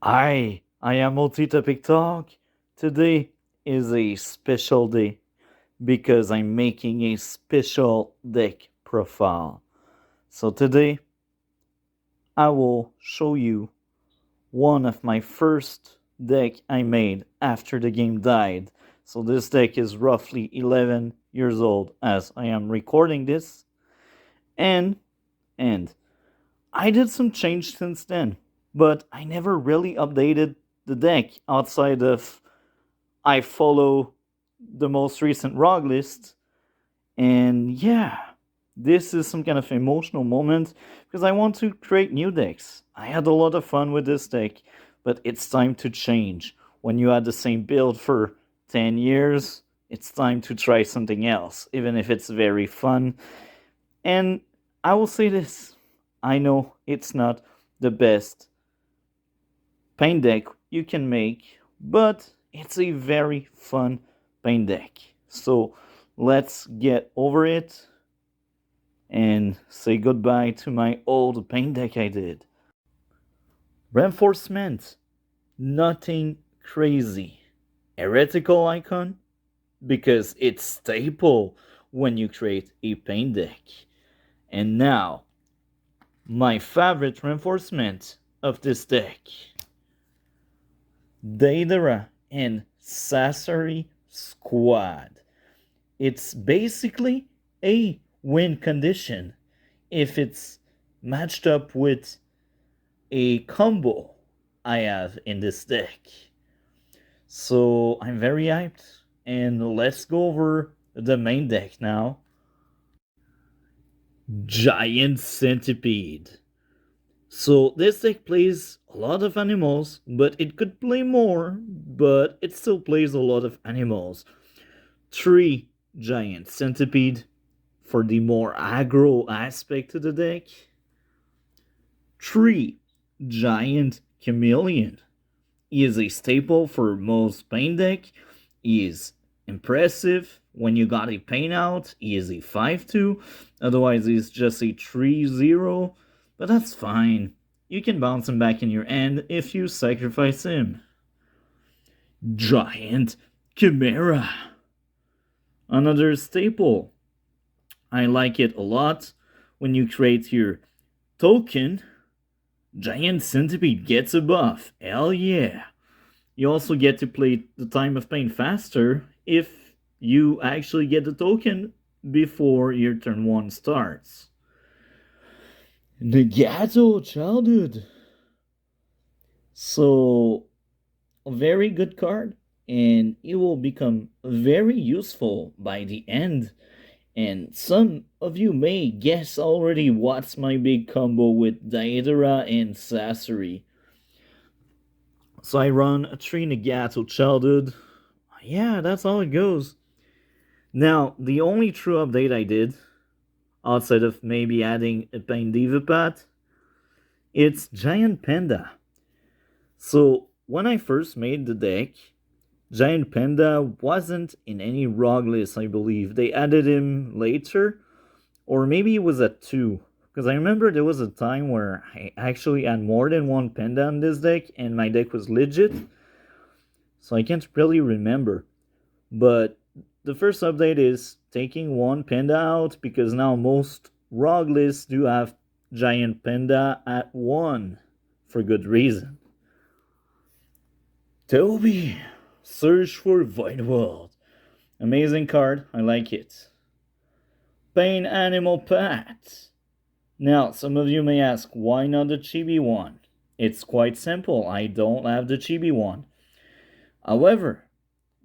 I am Multi-Topic Talk. Today is a special day because I'm making a special deck profile. So today I will show you one of my first deck I made after the game died. So this deck is roughly 11 years old as I am recording this, and and I did some change since then, but I never really updated the deck outside of I follow the most recent ROG list. And yeah, this is some kind of emotional moment because I want to create new decks. I had a lot of fun with this deck, but it's time to change. When you had the same build for 10 years, it's time to try something else, even if it's very fun. And I will say this, I know it's not the best paint deck you can make, but it's a very fun paint deck. So let's get over it and say goodbye to my old paint deck I did. Reinforcement, nothing crazy. Heretical icon, because it's staple when you create a paint deck. And now, my favorite reinforcement of this deck. Daedra and Sasori Squad. It's basically a win condition if it's matched up with a combo I have in this deck. So I'm very hyped, and let's go over the main deck now. Giant Centipede. So this deck plays a lot of animals, but it could play more, but it still plays a lot of animals. 3 Giant Centipede for the more aggro aspect of the deck. 3 Giant Chameleon. He is a staple for most paint deck. He is impressive when you got a paint out. He is a 5-2. Otherwise, he's just a 3-0. But that's fine. You can bounce him back in your end if you sacrifice him. Giant Chimera. Another staple. I like it a lot. When you create your token, Giant Centipede gets a buff. Hell yeah. You also get to play the Time of Pain faster if you actually get the token before your turn 1 starts. Nagato Childhood. So, a very good card, and it will become very useful by the end. And some of you may guess already what's my big combo with Daedra and Sasori. So I run a 3 Nagato Childhood. Yeah, that's how it goes. Now, the only true update I did, outside of maybe adding a Pain Diva Pat, it's Giant Panda. So, when I first made the deck, Giant Panda wasn't in any ROG list, I believe. They added him later, or maybe it was at 2. Because I remember there was a time where I actually had more than one Panda in this deck, and my deck was legit. So I can't really remember. But the first update is taking one Panda out, because now most ROG lists do have Giant Panda at 1, for good reason. Toby, Search for Void World. Amazing card, I like it. Pain Animal Pat. Now, some of you may ask, why not the chibi one? It's quite simple, I don't have the chibi one. However,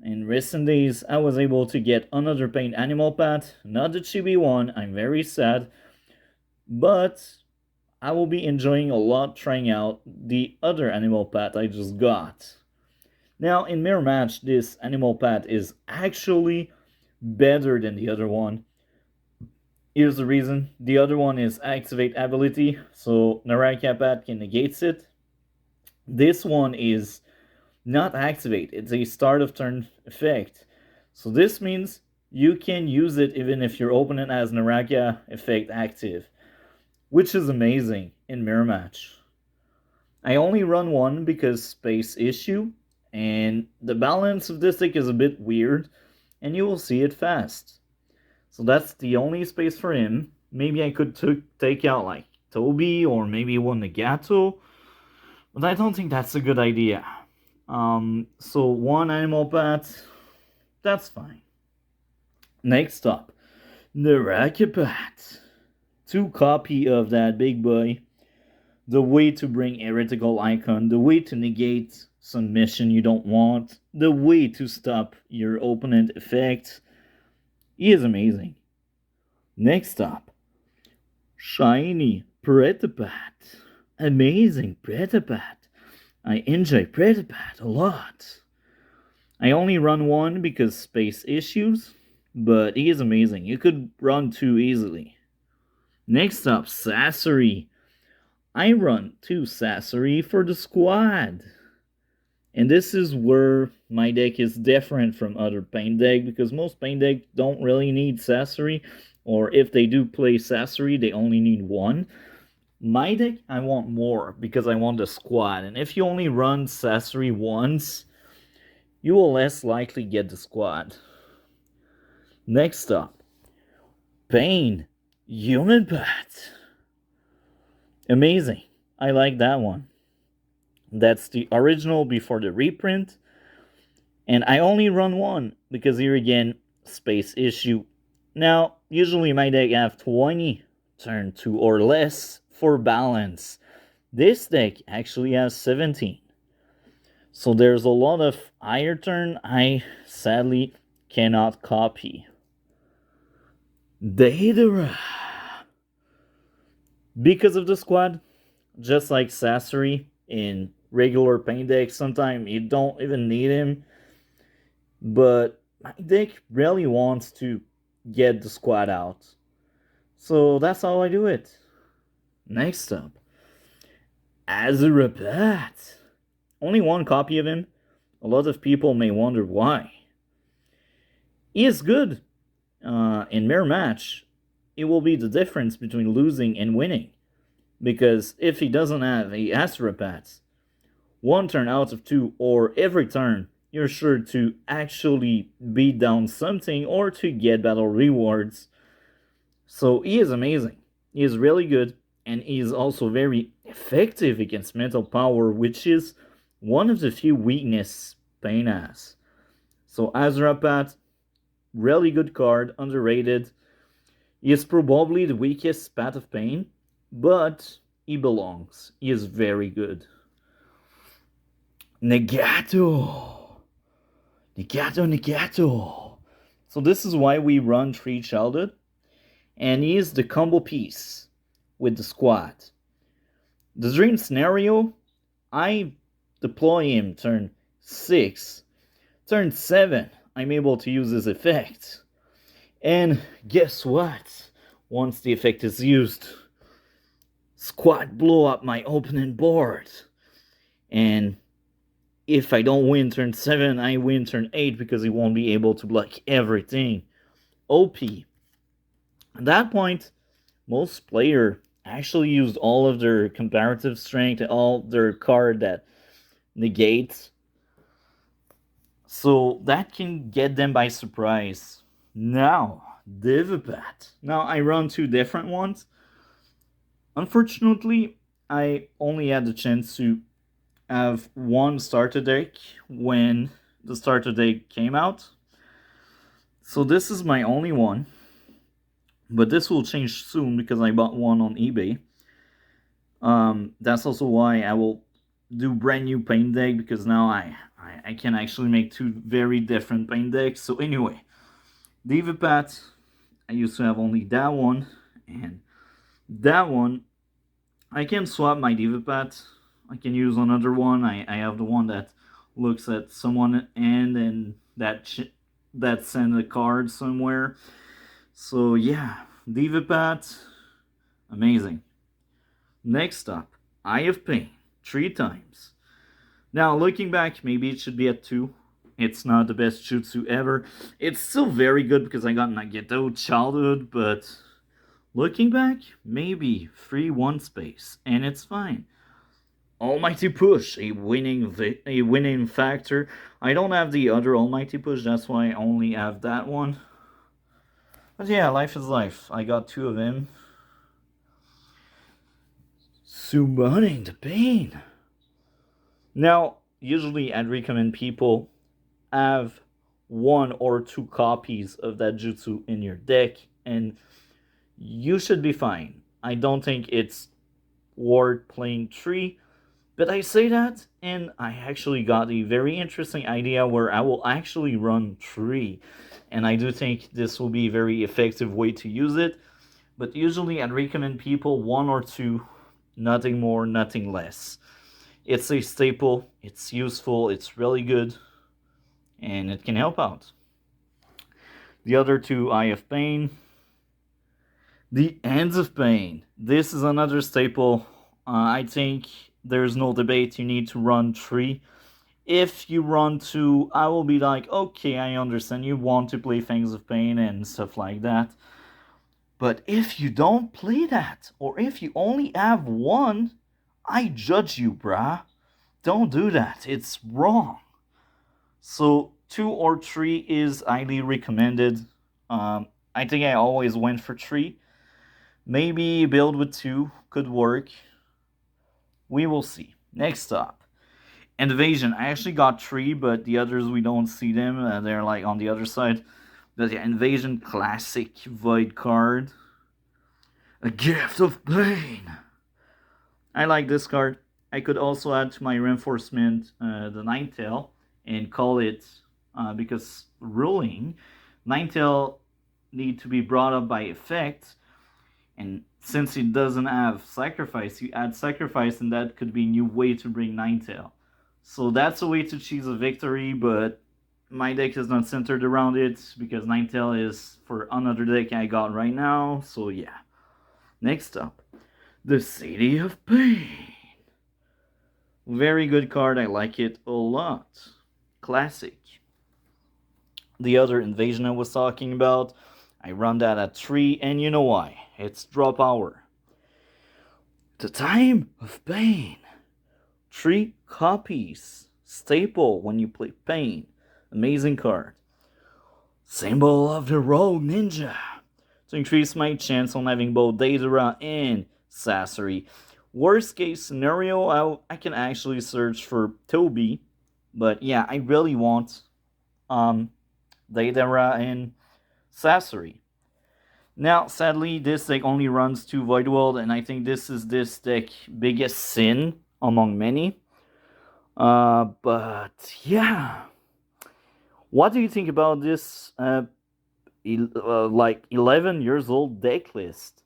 in recent days, I was able to get another Pain Animal Pat, not the chibi one, I'm very sad. But I will be enjoying a lot trying out the other Animal Pat I just got. Now, in Mirror Match, this Animal Pat is actually better than the other one. Here's the reason. The other one is Activate Ability, so Naraka Pat can negate it. This one is not Activate, it's a start of turn effect. So this means you can use it even if your opponent has Naraka effect active, which is amazing in Mirror Match. I only run one because space issue, and the balance of this deck is a bit weird, and you will see it fast. So that's the only space for him. Maybe I could take out like Toby or maybe one Nagato, but I don't think that's a good idea. So one animal bat, that's fine. Next up, the bat. Two copy of that big boy. The way to bring heretical icon, the way to negate some mission you don't want, the way to stop your opponent effect. He is amazing. Next up, shiny Pretapat. Amazing Pretapat. I enjoy Pretapat a lot. I only run one because space issues, but he is amazing. You could run two easily. Next up, Sasori. I run two Sasori for the squad. And this is where my deck is different from other paint deck, because most paint deck don't really need Sasori, or if they do play Sasori, they only need one. My deck, I want more, because I want the squad, and if you only run Sasori once, you will less likely get the squad. Next up, Pain Human Bat. Amazing. I like that one. That's the original before the reprint. And I only run one because here again, space issue. Now, usually my deck have 20 turn 2 or less for balance. This deck actually has 17. So there's a lot of higher turn I sadly cannot copy. Daedra. Because of the squad, just like Sasori in regular paint decks, sometimes you don't even need him. But my deck really wants to get the squad out. So that's how I do it. Next up, Azurapat. Only one copy of him. A lot of people may wonder why. He is good. In mirror match, it will be the difference between losing and winning. Because if he doesn't have a Azurapat, one turn out of two or every turn, you're sure to actually beat down something or to get battle rewards. So he is amazing. He is really good, and he is also very effective against mental power, which is one of the few weaknesses Pain has. So Azurapat, really good card, underrated. He is probably the weakest Path of Pain, but he belongs. He is very good. Nagato. So this is why we run 3 Childhood. And he is the combo piece with the squad. The dream scenario, I deploy him turn 6. Turn 7, I'm able to use his effect. And guess what? Once the effect is used, squad blow up my opponent board. And if I don't win turn 7, I win turn 8 because he won't be able to block everything. OP. At that point, most players actually used all of their comparative strength, all their card that negates. So that can get them by surprise. Now, Divipat. Now I run 2 different ones. Unfortunately, I only had the chance to have one starter deck when the starter deck came out. So this is my only one. But this will change soon because I bought one on eBay. That's also why I will do brand new paint deck, because now I can actually make 2 very different paint decks. So anyway, Divipat, I used to have only that one, and that one, I can swap my Divipat. I can use another one. I have the one that looks at someone and that sends a card somewhere. So yeah, Divipat, amazing. Next up, Eye of Pain, 3 times. Now looking back, maybe it should be at 2. It's not the best jutsu ever. It's still very good because I got Nagato Childhood, but looking back, maybe free 1 space, and it's fine. Almighty Push, a winning factor. I don't have the other Almighty Push, that's why I only have that one. But yeah, life is life. I got two of them. Summoning the Pain. Now, usually I'd recommend people have one or two copies of that jutsu in your deck, and you should be fine. I don't think it's worth playing 3, but I say that, and I actually got a very interesting idea where I will actually run 3, and I do think this will be a very effective way to use it. But usually I'd recommend people 1 or 2, nothing more, nothing less. It's a staple, it's useful, it's really good, and it can help out. The other 2, Eye of Pain. The Ends of Pain. This is another staple. I think there's no debate. You need to run 3. If you run 2, I will be like, okay, I understand. You want to play Fangs of Pain and stuff like that. But if you don't play that, or if you only have 1, I judge you, brah. Don't do that. It's wrong. So 2 or 3 is highly recommended. I think I always went for 3. Maybe build with 2 could work. We will see. Next up, Invasion. I actually got 3, but the others we don't see them. They're like on the other side. But yeah, Invasion classic Void card. A Gift of Pain. I like this card. I could also add to my reinforcement the Ninetale and call it, because ruling, Ninetale need to be brought up by effect. And since it doesn't have sacrifice, you add sacrifice, and that could be a new way to bring Ninetale. So that's a way to choose a victory, but my deck is not centered around it because Ninetale is for another deck I got right now. So yeah. Next up, the City of Pain. Very good card. I like it a lot. Classic. The other Invasion I was talking about, I run that at 3, and you know why. It's draw power. The Time of Pain. 3 copies. Staple when you play Pain. Amazing card. Symbol of the Rogue Ninja. To increase my chance on having both Daedra and Sasori. Worst case scenario, I can actually search for Toby. But yeah, I really want Daedra and Sasori. Now, sadly, this deck only runs 2 Void World, and I think this is this deck's biggest sin among many. But yeah. What do you think about this like 11 years old deck list?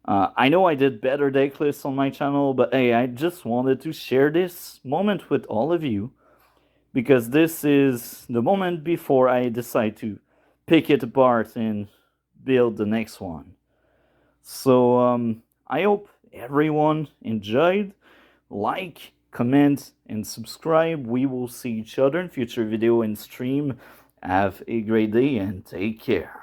I know I did better deck lists on my channel, but hey, I just wanted to share this moment with all of you because this is the moment before I decide to pick it apart and build the next one. So I hope everyone enjoyed. Like, comment, and subscribe. We will see each other in future video and stream. Have a great day and take care.